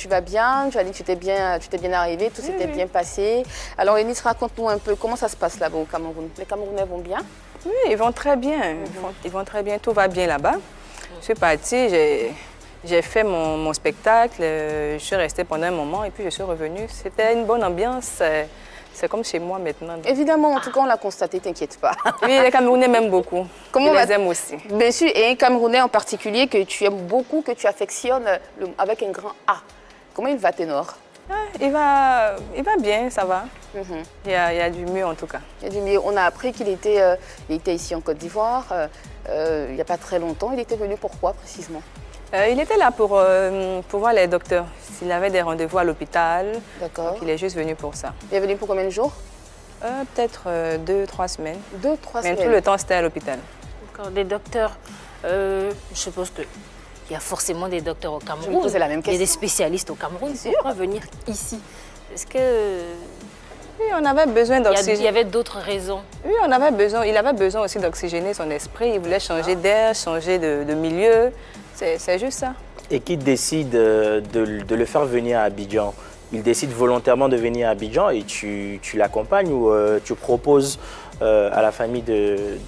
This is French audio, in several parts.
Tu vas bien, tu as dit que tu t'es bien arrivé, tout s'était bien passé. Alors Eunice, raconte-nous un peu comment ça se passe là-bas au Cameroun. Les Camerounais vont bien? Oui, ils vont très bien. Ils vont très bien, tout va bien là-bas. Je suis partie, j'ai fait mon spectacle, je suis restée pendant un moment et puis je suis revenue. C'était une bonne ambiance. C'est comme chez moi maintenant. Donc. Évidemment, en tout cas, on l'a constaté, t'inquiète pas. Oui, les Camerounais m'aiment beaucoup. Ils les aiment aussi. Bien sûr, et un Camerounais en particulier que tu aimes beaucoup, que tu affectionnes avec un grand A. Comment il va, ténor? Il va bien, ça va. Il y a du mieux en tout cas. Il y a du mieux. On a appris qu'il était ici en Côte d'Ivoire il n'y a pas très longtemps. Il était venu pourquoi précisément? Il était là pour voir les docteurs. S'il avait des rendez-vous à l'hôpital, d'accord. Il est juste venu pour ça. Il est venu pour combien de jours? Peut-être 2-3 semaines. 2-3 semaines. Mais tout le temps, c'était à l'hôpital. D'accord, des docteurs. Je suppose qu'il y a forcément des docteurs au Cameroun. Je me posais la même question. Il y a des spécialistes au Cameroun. Pourquoi venir ici? Est-ce que... Oui, on avait besoin d'oxygène. Il y avait d'autres raisons. Oui, il avait besoin aussi d'oxygéner son esprit. Il voulait changer d'air, changer de milieu. C'est juste ça. Et qui décide de le faire venir à Abidjan? Il décide volontairement de venir à Abidjan et tu l'accompagnes ou tu proposes à la famille de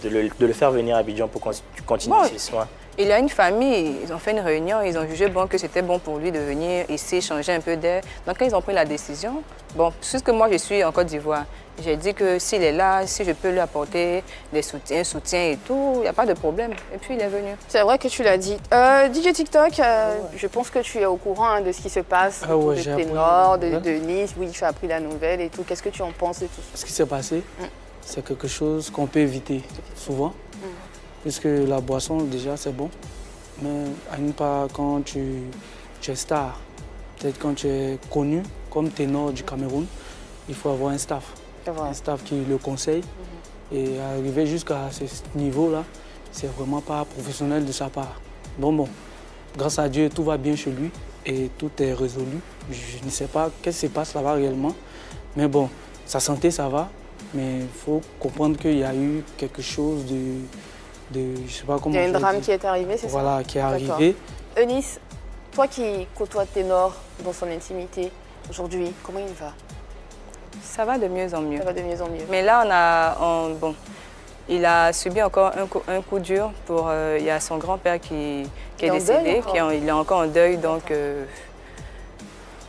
le faire venir à Abidjan pour continuer ses soins? Il a une famille, ils ont fait une réunion, ils ont jugé bon que c'était bon pour lui de venir ici, changer un peu d'air. Donc quand ils ont pris la décision, bon, puisque moi je suis en Côte d'Ivoire, j'ai dit que s'il est là, si je peux lui apporter des soutiens et tout, il n'y a pas de problème. Et puis il est venu. C'est vrai que tu l'as dit. DJ TikTok, je pense que tu es au courant de ce qui se passe autour de Ténor, de Nice. Oui, tu as appris la nouvelle et tout. Qu'est-ce que tu en penses de tout ça? Ce qui s'est passé, c'est quelque chose qu'on peut éviter souvent. Puisque la boisson, déjà, c'est bon. Mais à une part, quand tu es star, peut-être quand tu es connu comme ténor du Cameroun, il faut avoir un staff. Un staff qui le conseille. Et arriver jusqu'à ce niveau-là, c'est vraiment pas professionnel de sa part. Bon, grâce à Dieu, tout va bien chez lui et tout est résolu. Je ne sais pas qu'est-ce qui se passe là-bas réellement. Mais bon, sa santé, ça va. Mais il faut comprendre qu'il y a eu quelque chose je sais pas comment. Il y a un drame qui est arrivé, c'est ça? Voilà, qui est arrivé. Eunice, toi qui côtoies Ténor dans son intimité, aujourd'hui, comment il va? Ça va de mieux en mieux. Ça va de mieux en mieux. Mais là, il a subi encore un coup dur. Il y a son grand-père qui est décédé, il est encore en deuil, donc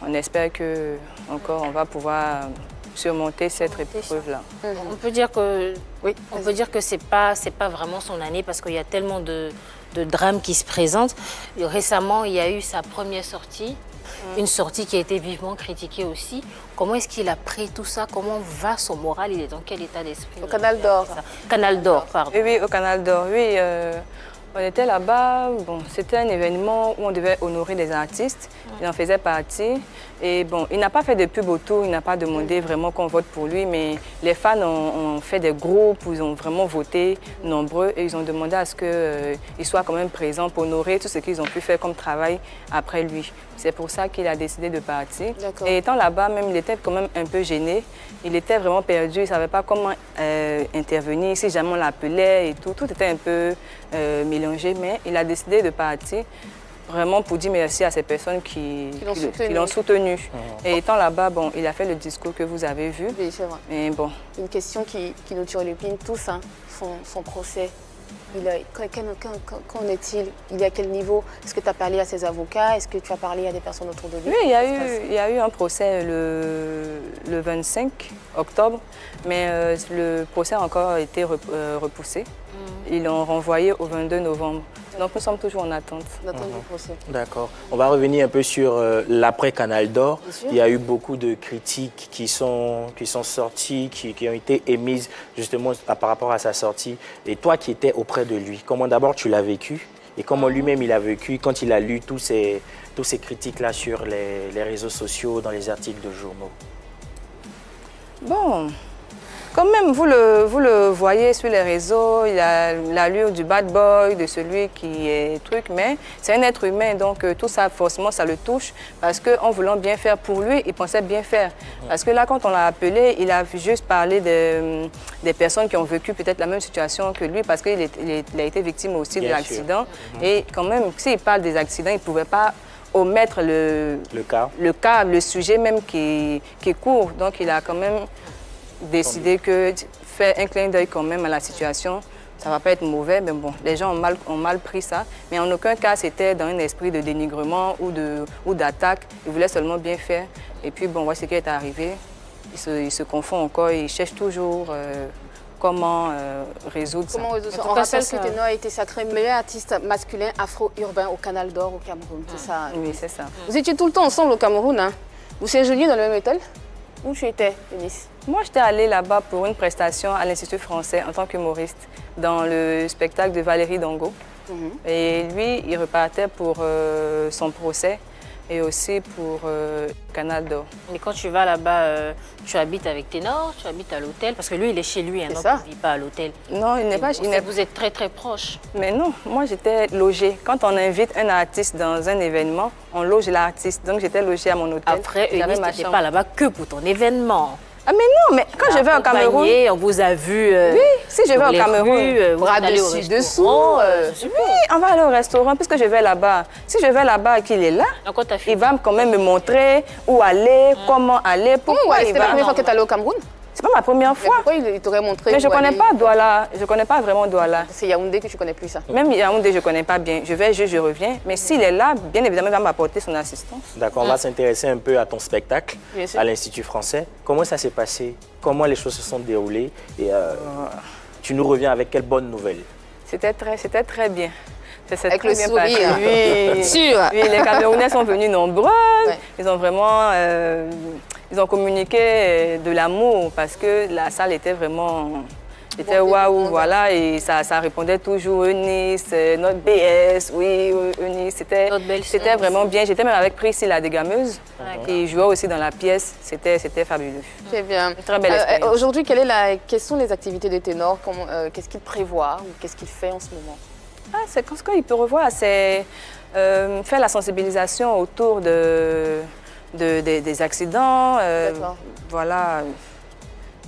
on espère qu'on va pouvoir surmonter cette épreuve-là. On peut dire que c'est pas vraiment son année parce qu'il y a tellement de drames qui se présentent. Récemment, il y a eu sa première sortie, une sortie qui a été vivement critiquée aussi. Comment est-ce qu'il a pris tout ça? Comment va son moral? Il est dans quel état d'esprit? Au Canal d'Or. Canal d'Or, pardon. Oui, au Canal d'Or, oui. On était là-bas, c'était un événement où on devait honorer des artistes. Il en faisait partie. Et bon, il n'a pas fait de pub autour, il n'a pas demandé vraiment qu'on vote pour lui, mais les fans ont fait des groupes, ils ont vraiment voté nombreux et ils ont demandé à ce qu'il soit quand même présent pour honorer tout ce qu'ils ont pu faire comme travail après lui. C'est pour ça qu'il a décidé de partir. Et étant là-bas, même, il était quand même un peu gêné. Il était vraiment perdu, il ne savait pas comment intervenir, si jamais on l'appelait et tout. Tout était un peu mélangé, mais il a décidé de partir vraiment pour dire merci à ces personnes qui l'ont soutenu. Et étant là-bas, il a fait le discours que vous avez vu. Oui, c'est vrai. Mais bon. Une question qui nous turlupine tous, son procès. Qu'en est-il? Il est à quel niveau? Est-ce que tu as parlé à ses avocats? Est-ce que tu as parlé à des personnes autour de lui? Oui, il y a eu un procès le 25 octobre, mais le procès a encore été repoussé. Ils l'ont renvoyé au 22 novembre. Donc nous sommes toujours en attente. D'accord. On va revenir un peu sur l'après Canal d'Or. Il y a eu beaucoup de critiques qui sont sorties, qui ont été émises justement par rapport à sa sortie. Et toi qui étais auprès de lui, comment d'abord tu l'as vécu et comment lui-même il a vécu quand il a lu tous ces critiques-là sur les réseaux sociaux, dans les articles de journaux? Bon, quand même, vous le voyez sur les réseaux, il a l'allure du bad boy, de celui qui est truc, mais c'est un être humain, donc tout ça, forcément, ça le touche, parce qu'en voulant bien faire pour lui, il pensait bien faire. Parce que là, quand on l'a appelé, il a juste parlé des personnes qui ont vécu peut-être la même situation que lui, parce qu'il a été victime aussi de l'accident. Et quand même, s'il parle des accidents, il ne pouvait pas omettre le sujet même qui court. Donc, il a quand même décidé que faire un clin d'œil quand même à la situation, ça ne va pas être mauvais, mais bon, les gens ont mal pris ça. Mais en aucun cas, c'était dans un esprit de dénigrement ou d'attaque. Il voulait seulement bien faire. Et puis, bon, voilà ce qui est arrivé. Il se confond encore, il cherche toujours comment résoudre ça. On rappelle que Ténor a été sacré meilleur artiste masculin afro-urbain au Canal d'Or au Cameroun, c'est ça? Oui, c'est ça. Vous étiez tout le temps ensemble au Cameroun, hein? Vous séjourniez dans le même hôtel? Où tu étais, Eunice? Moi, j'étais allée là-bas pour une prestation à l'Institut français en tant qu'humoriste dans le spectacle de Valérie Dongo. Et lui, il repartait pour son procès et aussi pour Canal d'Or. Mais quand tu vas là-bas, tu habites avec Ténor, tu habites à l'hôtel? Parce que lui, il est chez lui, hein, donc il ne vit pas à l'hôtel. Non, il n'est pas... Vous êtes très, très proches. Mais non, moi, j'étais logée. Quand on invite un artiste dans un événement, on loge l'artiste. Donc, j'étais logée à mon hôtel. Après, Eunice n'était pas là-bas que pour ton événement. Ah mais non, mais quand je vais au Cameroun... On vous a vu... oui, si je vais au Cameroun, bras dessus, dessous. Oui, on va aller au restaurant puisque je vais là-bas. Si je vais là-bas et qu'il est là, il va quand même me montrer où aller, comment aller, pourquoi il va... C'était la première fois que tu es allé au Cameroun? C'est pas ma première fois. Mais pourquoi il t'aurait montré? Mais je connais pas Douala, je connais pas vraiment Douala. C'est Yaoundé que tu connais plus ça? Même Yaoundé, je connais pas bien. Je vais, je reviens. Mais s'il est là, bien évidemment, il va m'apporter son assistance. D'accord, on va s'intéresser un peu à ton spectacle à l'Institut français. Comment ça s'est passé? Comment les choses se sont déroulées? Et tu nous reviens avec quelle bonne nouvelle? C'était très bien. Avec le sourire. Oui, sûr. Oui, les Camerounais sont venus nombreux. Ouais. Ils ont vraiment ils ont communiqué de l'amour parce que la salle était vraiment... C'était waouh, voilà, et ça répondait toujours Eunice, notre BS, oui, Eunice, c'était vraiment bien. J'étais même avec Priscille, la dégameuse, qui jouait aussi dans la pièce, c'était fabuleux. C'est bien. Une très belle expérience. Aujourd'hui, quelles sont les activités de Ténor? Qu'est-ce qu'il prévoit ou qu'est-ce qu'il fait en ce moment? C'est ce qu'il peut revoir, c'est faire la sensibilisation autour des accidents, voilà.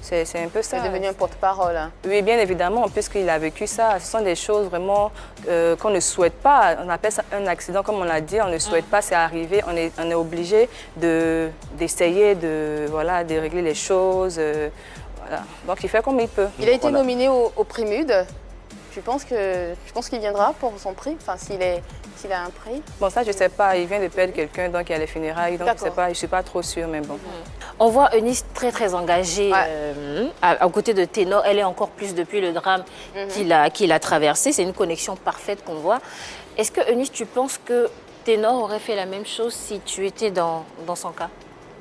C'est un peu ça. C'est devenu un porte-parole. Hein. Oui, bien évidemment, puisqu'il a vécu ça. Ce sont des choses vraiment qu'on ne souhaite pas. On appelle ça un accident, comme on l'a dit. On ne souhaite pas, c'est arrivé. On est obligé d'essayer de régler les choses. Voilà. Donc, il fait comme il peut. Il a été nominé au prix MUD. Tu penses qu'il viendra pour son prix? Enfin, s'il a un prix? Bon, ça, je ne sais pas. Il vient de perdre quelqu'un, donc il y a les funérailles. Donc, je ne suis pas trop sûre, mais bon. On voit Eunice très, très engagée à côté de Ténor. Elle est encore plus depuis le drame qu'il a traversé. C'est une connexion parfaite qu'on voit. Est-ce que, Eunice, tu penses que Ténor aurait fait la même chose si tu étais dans son cas?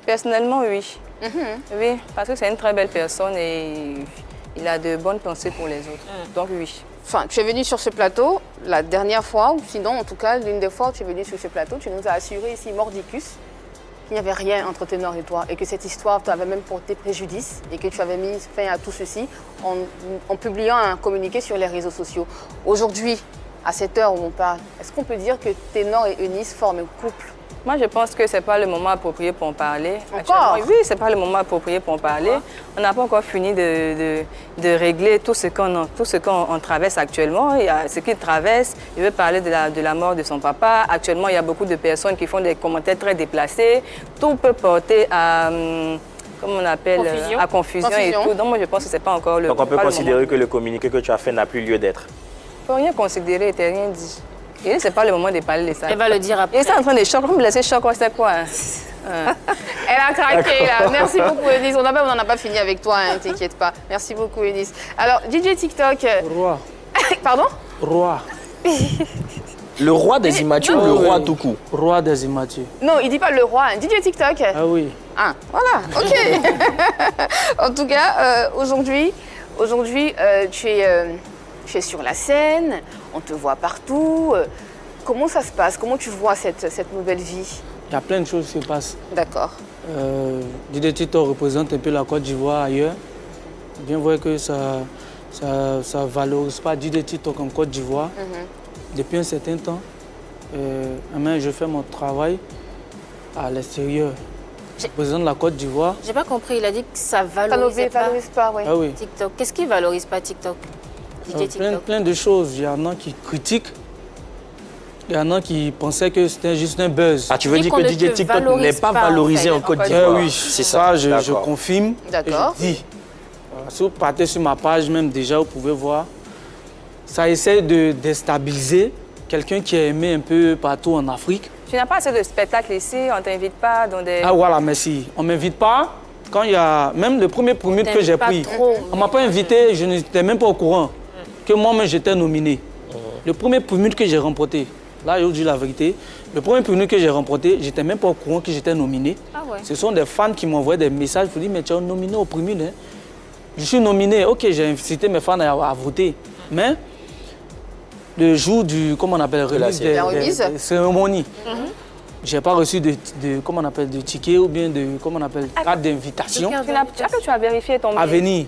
Personnellement, oui. Oui, parce que c'est une très belle personne et il a de bonnes pensées pour les autres. Donc, oui. Enfin, tu es venu sur ce plateau la dernière fois, ou sinon, en tout cas, l'une des fois où tu es venu sur ce plateau, tu nous as assuré ici, mordicus, qu'il n'y avait rien entre Ténor et toi, et que cette histoire t'avait même porté préjudice, et que tu avais mis fin à tout ceci en publiant un communiqué sur les réseaux sociaux. Aujourd'hui, à cette heure où on parle, est-ce qu'on peut dire que Ténor et Eunice forment un couple? Moi, je pense que ce n'est pas le moment approprié pour en parler. Encore? Oui, ce n'est pas le moment approprié pour en parler. On n'a pas encore fini de régler tout ce qu'on traverse actuellement. Il y a ce qu'il traverse. Il veut parler de la mort de son papa. Actuellement, il y a beaucoup de personnes qui font des commentaires très déplacés. Tout peut porter à... Comment on appelle? À confusion et tout. Donc, moi, je pense que ce n'est pas encore le moment. Donc, on peut considérer que le communiqué que tu as fait n'a plus lieu d'être? Il ne faut rien considérer, il n'a rien dit. Et ce n'est pas le moment de parler de ça. Elle va le dire après. Et ça en train de choquer. Vous me laissez choquer, c'est quoi? Elle a craqué là. Merci beaucoup, Eunice. On n'en a pas fini avec toi, hein, t'inquiète pas. Merci beaucoup, Eunice. Alors, DJ TikTok. Roi. Pardon? Roi. Le roi des immatures ou le roi tout court? Roi des immatures. Non, il dit pas le roi. Hein. DJ TikTok. Ah oui. Ah, voilà, ok. En tout cas, aujourd'hui, tu es sur la scène, on te voit partout. Comment ça se passe? Comment tu vois cette nouvelle vie? Il y a plein de choses qui se passent. D'accord. DJ TikTok représente un peu la Côte d'Ivoire ailleurs. Bien vrai que ça ne valorise pas DJ TikTok en Côte d'Ivoire. Depuis un certain temps, je fais mon travail à l'extérieur. Je représente la Côte d'Ivoire. J'ai pas compris, il a dit que ça valorise pas oui. Ah oui. TikTok. Qu'est-ce qui valorise pas TikTok? Plein de choses. Il y en a qui critiquent Il y en a qui pensaient que c'était juste un buzz. Ah, tu veux Et dire qu'on que ne DJ te TikTok n'est valorise pas pas, en valorisé fait. en Côte Eh d'Ivoire? oui, c'est ça, je D'accord. confirme. D'accord. Et je dis. Voilà, si vous partez sur ma page même déjà, vous pouvez voir. Ça essaie de déstabiliser quelqu'un qui a aimé un peu partout en Afrique. Tu n'as pas assez de spectacles ici, on ne t'invite pas dans des... Ah voilà, merci. On ne m'invite pas. Quand il y a même le premier premier que j'ai pas pris, trop, on ne m'a pas invité, je n'étais même pas au courant que moi-même j'étais nominé. Le premier premier que j'ai remporté, là je vous dis la vérité, le premier premier que j'ai remporté, j'étais même pas au courant que j'étais nominé. Ah ouais. Ce sont des fans qui m'envoient des messages pour dire mais tu es nominé au premier. Hein? Je suis nominé, ok, j'ai incité mes fans à voter. Mais le jour du, comment on appelle, remise La remise. des cérémonies, j'ai pas reçu de, comment on appelle, de ticket ou bien de, comment on appelle, carte d'invitation Tu as vérifié ton à mail. venir.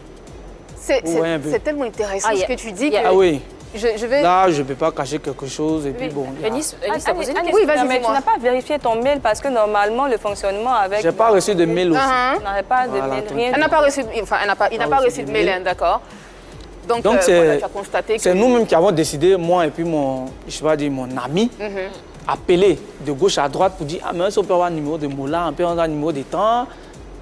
Ouais, un peu. C'est tellement intéressant Ah, ce y a- que tu dis y a- que Ah oui, je vais... là je peux pas cacher quelque chose et puis bon. il y a- Eunice, t'as posé une Annie, Oui, vas-y, mais tu dis-moi. n'as pas vérifié ton mail parce que normalement, le fonctionnement avec... J'ai pas reçu de mail aussi. Uh-huh. Tu n'avais pas de Voilà, mail, attends. rien. Elle n'a pas reçu, enfin, il n'a pas reçu de mail, mail. hein, d'accord. Donc, Donc voilà, tu as constaté que... c'est nous-mêmes qui avons décidé, moi et puis mon, je sais pas dire, mon ami, appeler de gauche à droite pour dire ah mais si on peut avoir un numéro de Moula, on peut avoir un numéro de temps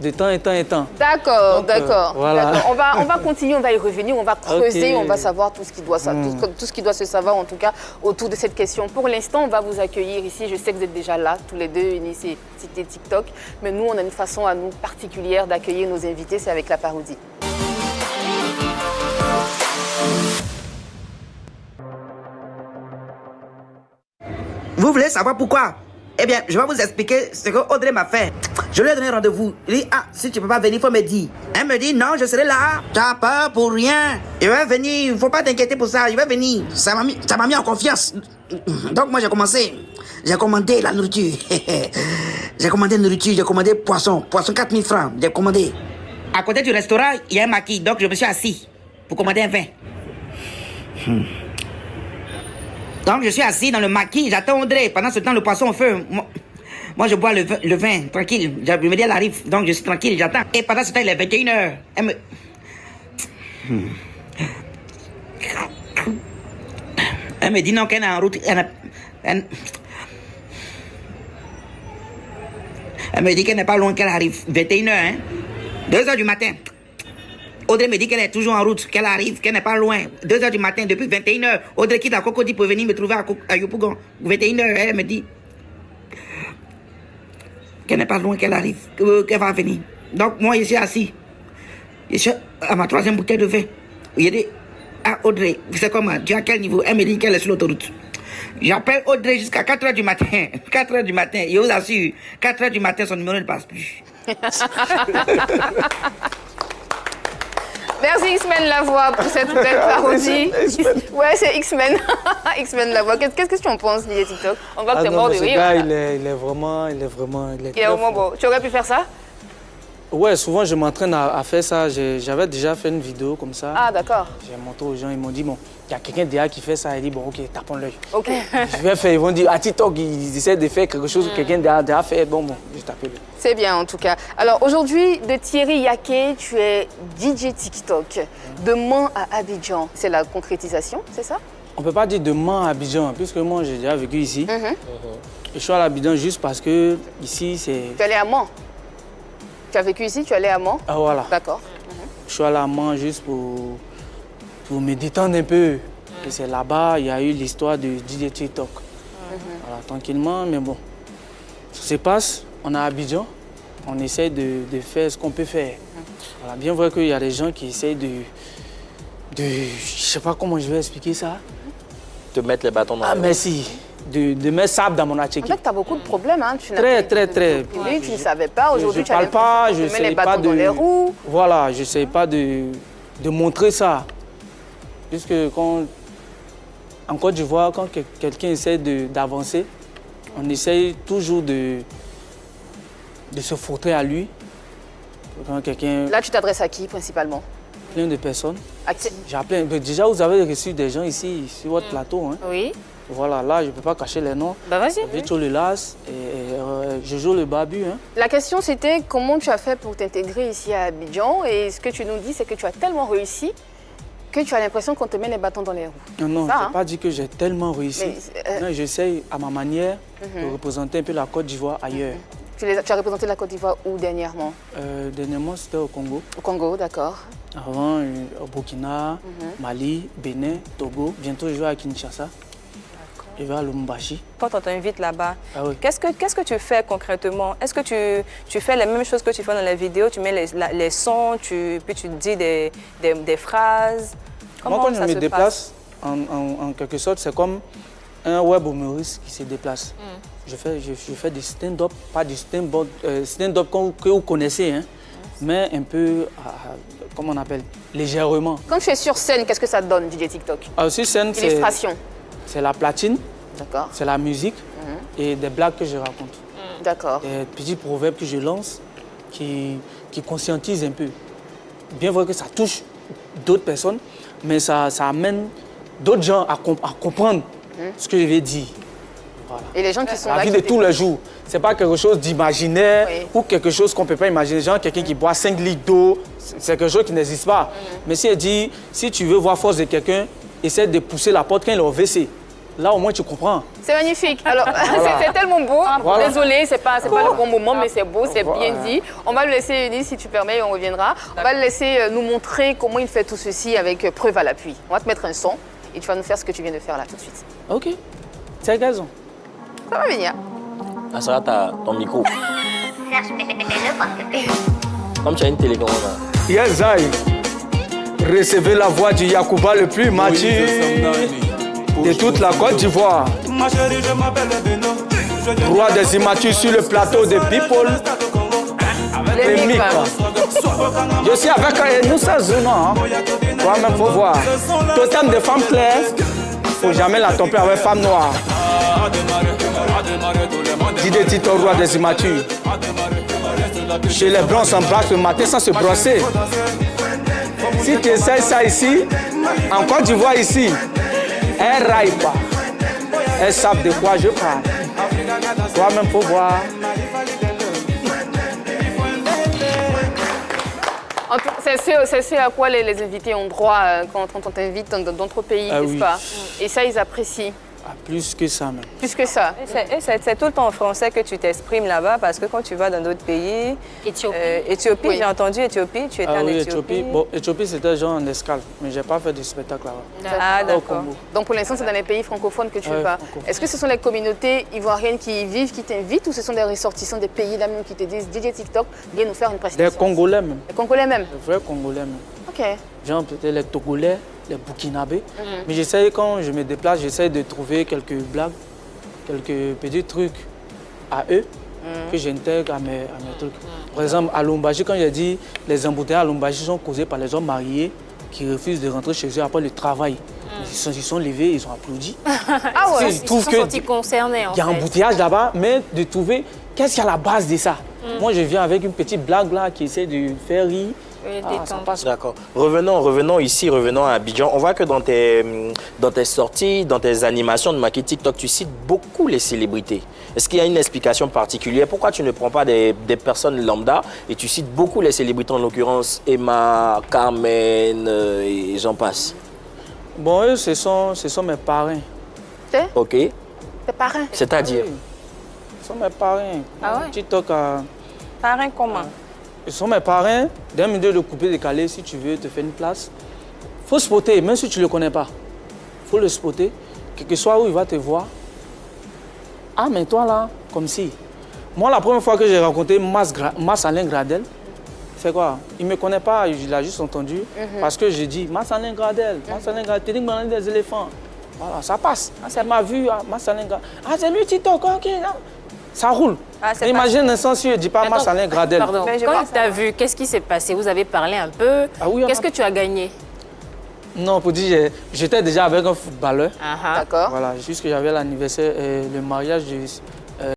et temps. D'accord, Donc, d'accord. voilà. D'accord. On va continuer, on va y revenir, on va creuser, Ok. on va savoir tout ce qui doit, tout ce qui doit se savoir, en tout cas, autour de cette question. Pour l'instant, on va vous accueillir ici. Je sais que vous êtes déjà là, tous les deux, Eunice et Cité TikTok. Mais nous, on a une façon à nous particulière d'accueillir nos invités, c'est avec la parodie. Vous voulez savoir pourquoi? Eh bien, je vais vous expliquer ce que Audrey m'a fait. Je lui ai donné rendez-vous. Il dit, ah, si tu peux pas venir, il faut me dire. Elle me dit, non, je serai là. Tu as peur pour rien. Je vais venir, il ne faut pas t'inquiéter pour ça. Je vais venir. Ça m'a mis en confiance. Donc, moi, j'ai commencé. J'ai commandé la nourriture. J'ai commandé nourriture, j'ai commandé poisson. Poisson 4000 francs. J'ai commandé. À côté du restaurant, il y a un maquis. Donc, je me suis assis pour commander un vin. Donc, je suis assis dans le maquis, j'attends Audrey. Pendant ce temps, le poisson au feu. Moi, je bois le vin, tranquille. Je me dis, elle arrive. Donc, je suis tranquille, j'attends. Et pendant ce temps, il est 21h. Elle me dit non, qu'elle est en route. Elle me dit qu'elle n'est pas loin, qu'elle arrive. 21h, hein. 2h du matin. Audrey me dit qu'elle est toujours en route, qu'elle arrive, qu'elle n'est pas loin. 2h du matin, depuis 21h. Audrey quitte à Cocody pour venir me trouver à Yopougon. 21h, elle me dit qu'elle n'est pas loin, qu'elle arrive, qu'elle va venir. Donc, moi, je suis assis. Je suis à ma 3e bouteille de vin. Il dit, ah, Audrey, vous savez comment, tu es à quel niveau? Elle me dit qu'elle est sur l'autoroute. J'appelle Audrey jusqu'à 4h du matin. 4h du matin, je vous assure, 4h du matin, son numéro ne passe plus. Merci X-Men Lavoie pour cette belle parodie. Ouais, c'est X-Men. X-Men Lavoie. Qu'est-ce que tu en penses, DJ TikTok? On voit que t'es non, mort de mais ce rire. gars, Voilà. il est vraiment. Il est très vraiment fort. beau. Tu aurais pu faire ça? Ouais, souvent je m'entraîne à faire ça. J'avais déjà fait une vidéo comme ça. Ah, d'accord. J'ai montré aux gens, ils m'ont dit, bon, il y a quelqu'un derrière qui fait ça. Il dit, bon, ok, tapons l'œil. Ok. Je vais faire, ils vont dire, à TikTok, ils essaient de faire quelque chose que quelqu'un derrière fait. Bon, je t'appelle. C'est bien en tout cas. Alors aujourd'hui, de Thierry Yaké, tu es DJ TikTok. De Mans à Abidjan, c'est la concrétisation, c'est ça? On ne peut pas dire de Mans à Abidjan, puisque moi j'ai déjà vécu ici. Je suis à Abidjan juste parce que ici c'est. Tu es allé à Mans. Tu as vécu ici, tu es allé à Mans. Ah voilà. D'accord. Je suis allé à Mans juste pour me détendre un peu. Et c'est là-bas, il y a eu l'histoire de DJ TikTok. Voilà, tranquillement, mais bon. Ça se passe, on est à Abidjan, on essaie de faire ce qu'on peut faire. Voilà, bien vrai qu'il y a des gens qui essayent je sais pas comment je vais expliquer ça. Te mettre les bâtons dans Ah, les roues. merci. De mettre sable dans mon En atcheki. fait, tu as beaucoup de problèmes. Hein. Tu n'as Très, pas très, été très. public, tu ne savais pas. Aujourd'hui, Je tu as parle pas, je l'impression que tu mets sais les pas bâtons dans les roues. Voilà, je sais pas de montrer ça. Puisque en Côte d'Ivoire, quand quelqu'un essaie d'avancer, on essaye toujours de se frotter à lui. Quand quelqu'un, Là, tu t'adresses à qui principalement? plein de personnes. À qui? J'ai appelé, déjà vous avez reçu des gens ici sur votre plateau. Hein. Oui. Voilà, là je ne peux pas cacher les noms. Bah vas-y. Vito le Las et Jojo le Babu. Hein. La question, c'était comment tu as fait pour t'intégrer ici à Abidjan. Et ce que tu nous dis, c'est que tu as tellement réussi que tu as l'impression qu'on te met les bâtons dans les roues. Non, Ça, je hein? n'ai pas dit que j'ai tellement réussi. Non, j'essaye à ma manière de représenter un peu la Côte d'Ivoire ailleurs. Tu as représenté la Côte d'Ivoire où dernièrement? Dernièrement, c'était au Congo. Au Congo, d'accord. Avant, au Burkina, Mali, Bénin, Togo. Bientôt, je vais à Kinshasa. Je vais à Lubumbashi. Quand on t'invite là-bas, Ah oui. qu'est-ce que tu fais concrètement? Est-ce que tu fais les mêmes choses que tu fais dans les vidéos? Tu mets les sons, puis tu dis des phrases? Moi, quand je ça me se déplace, en quelque sorte, c'est comme un web humoriste qui se déplace. Je fais du stand-up, pas du stand-up que vous connaissez, hein, mais un peu, comment on appelle, légèrement. Quand tu es sur scène, qu'est-ce que ça te donne, DJ TikTok? Sur scène, Illustration. c'est la platine, D'accord. c'est la musique et des blagues que je raconte. D'accord. Des petits proverbes que je lance qui conscientisent un peu. Bien vrai que ça touche d'autres personnes, mais ça amène d'autres gens à comprendre ce que je vais dire. Voilà. Et les gens qui sont La là... vie qui de tous les jours. C'est pas quelque chose d'imaginaire Oui. ou quelque chose qu'on ne peut pas imaginer. Genre quelqu'un qui boit 5 litres d'eau, c'est quelque chose qui n'existe pas. Mais si elle dit, si tu veux voir force de quelqu'un, essaie de pousser la porte quand il est au WC. Là, au moins, tu comprends. C'est magnifique. Alors, c'est tellement beau. Voilà. Désolée, c'est pas le bon moment, mais c'est beau, c'est bien dit. On va le laisser, Eunice, si tu permets, on reviendra. On va le laisser nous montrer comment il fait tout ceci avec preuve à l'appui. On va te mettre un son et tu vas nous faire ce que tu viens de faire là tout de suite. OK. C'est gazon. Ça va venir. Ah, ça va ton micro. Comme tu as une télécommande. Yes, Zai. Recevez la voix du Yacouba le plus mature de toute la Côte d'Ivoire. Roi des immatures sur le plateau de People. Les Mic. Je suis avec Moussa Zuma. Toi-même, faut voir. Totem de femmes claires, faut jamais la tromper avec femme noire. DJ Tito, roi des immatures. Chez les blancs, on s'embrasse le matin sans se brosser. Si tu essayes ça ici, en Côte d'Ivoire ici, elles raillent pas. Elles savent de quoi je parle. Toi-même, faut voir. C'est ce à quoi les invités ont droit quand on t'invite dans d'autres pays, Ah n'est-ce oui. pas? Et ça, ils apprécient. Ah, plus que ça même. Plus que ça. Et c'est tout le temps en français que tu t'exprimes là-bas parce que quand tu vas dans d'autres pays, Éthiopie, Oui. j'ai entendu Éthiopie, tu étais en Oui, Éthiopie. Bon, Éthiopie, c'était genre en escale, mais j'ai pas fait de spectacle là-bas. Ah, Au d'accord. Congo. Donc pour l'instant, c'est dans les pays francophones que tu Ouais, vas. francophones. Est-ce que ce sont les communautés ivoiriennes qui y vivent, qui t'invitent, ou ce sont des ressortissants des pays là même qui te disent DJ TikTok, viens nous faire une Des prestation? Congolais même, Les Congolais même. des vrais Congolais même. Ok. Genre peut-être les Togolais, les Burkinabés. Mais j'essaye, quand je me déplace, j'essaye de trouver quelques blagues, quelques petits trucs à eux que j'intègre à mes trucs. Par exemple, à Lubumbashi, quand j'ai dit les embouteillages à Lubumbashi sont causés par les hommes mariés qui refusent de rentrer chez eux après le travail. Ils sont levés, ils ont applaudi. Ah ouais. Je trouve Ils sont que sentis concernés, en il y a un fait. embouteillage là-bas, mais de trouver qu'est-ce qu'il y a à la base de ça. Moi, je viens avec une petite blague là qui essaie de faire rire. Oui, Ah, ça détente. passe. D'accord. Revenons ici, revenons à Abidjan. On voit que dans tes sorties, dans tes animations de maquette TikTok, tu cites beaucoup les célébrités. Est-ce qu'il y a une explication particulière? Pourquoi tu ne prends pas des personnes lambda et tu cites beaucoup les célébrités, en l'occurrence Emma, Carmen et j'en passe? Bon, eux, ce sont mes parrains. Ok. Tes parrains. C'est-à-dire? Oui. Ce sont mes parrains. Ah ouais? TikTok Parrain comment? Ils sont mes parrains. D'un milieu de couper décalé, si tu veux te faire une place. Il faut spotter, même si tu ne le connais pas. Il faut le spotter. Quel que soit où il va te voir. Ah, mais toi là, comme si. Moi, la première fois que j'ai rencontré Mass Alain Gradel, c'est quoi? Il ne me connaît pas, il a juste entendu. Parce que j'ai dit, Mass Alain Gradel, Mass Alain Gradel, technique des éléphants. Voilà, ça passe. Ah, c'est ma vue, Mass Alain Gradel. Ah, c'est lui, TikTok, ok. Là. Ça roule. Ah, c'est Imagine un sens si je ne dis pas Mass Alain Gradel. Pardon, Mais je quand vois tu as vu, qu'est-ce qui s'est passé? Vous avez parlé un peu. Ah oui, on Qu'est-ce a- que tu as gagné? Non, pour dire, j'étais déjà avec un footballeur. Ah, ah. D'accord. Voilà, juste que j'avais l'anniversaire, le mariage